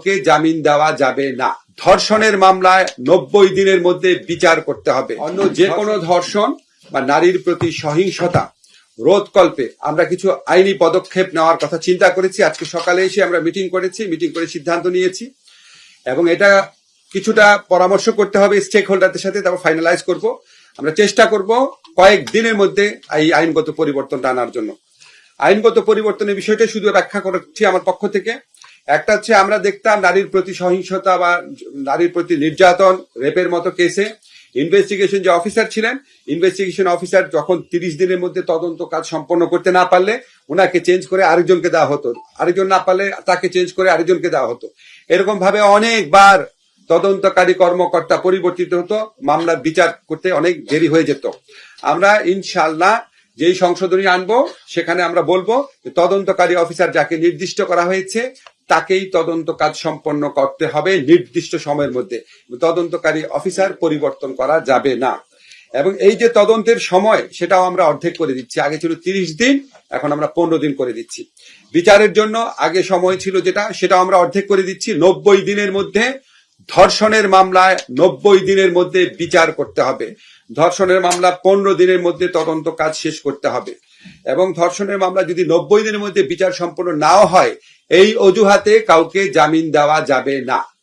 কে জামিন দেওয়া যাবে না। ধর্ষণের মামলায় 90 দিনের মধ্যে বিচার করতে হবে। অন্য যে কোনো ধর্ষণ বা নারীর প্রতি সহিংসতা রোধকল্পে আমরা কিছু আইনি পদক্ষেপ নেওয়ার কথা চিন্তা করেছি। আজকে সকালে এসে আমরা মিটিং করে সিদ্ধান্ত নিয়েছি এবং এটা কিছুটা পরামর্শ করতে হবে স্টেক হোল্ডারদের সাথে, তারপর ফাইনালাইজ করব। আমরা চেষ্টা করব কয়েক দিনের মধ্যে এই আইনগত পরিবর্তনটা আনার জন্য। আইনগত পরিবর্তনের বিষয়টা শুধু ব্যাখ্যা করছি আমার পক্ষ থেকে। একটা হচ্ছে, আমরা দেখতাম নারীর প্রতি সহিংসতা বা নারীর প্রতি নির্যাতন, রেপের মতো কেসে ইনভেস্টিগেশন যে অফিসার ছিলেন, ইনভেস্টিগেশন অফিসার যখন 30 দিনের মধ্যে তদন্ত কাজ সম্পন্ন করতে না পারলে ওনাকে চেঞ্জ করে আরেকজনকে দেওয়া হতো, আরেকজন না পারলে তাকে চেঞ্জ করে আরেকজনকে দেওয়া হতো। এরকম ভাবে অনেকবার তদন্তকারী কর্মকর্তা পরিবর্তিত হতো, মামলার বিচার করতে অনেক দেরি হয়ে যেত। আমরা ইনশাআল্লাহ যেই সংশোধনী আনবো সেখানে আমরা বলবো তদন্তকারী অফিসার যাকে নির্দিষ্ট করা হয়েছে তাকেই তদন্ত কাজ সম্পন্ন করতে হবে নির্দিষ্ট সময়ের মধ্যে। তদন্তকারী অফিসার পরিবর্তন করা যাবে না। এবং এই যে তদন্তের সময়, সেটাও আমরা অর্ধেক করে দিচ্ছি। আগে ছিল 30 দিন, এখন আমরা 15 দিন করে দিচ্ছি। বিচারের জন্য আগে সময় ছিল যেটা, সেটাও আমরা অর্ধেক করে দিচ্ছি। 90 দিনের মধ্যে ধর্ষণের মামলায় 90 দিনের মধ্যে বিচার করতে হবে। ধর্ষণের মামলা 15 দিনের মধ্যে তদন্ত কাজ শেষ করতে হবে। এবং ধর্ষণের মামলা যদি 90 দিনের মধ্যে বিচার সম্পন্ন নাও হয়, এই অজুহাতে কাউকে জামিন দেওয়া যাবে না।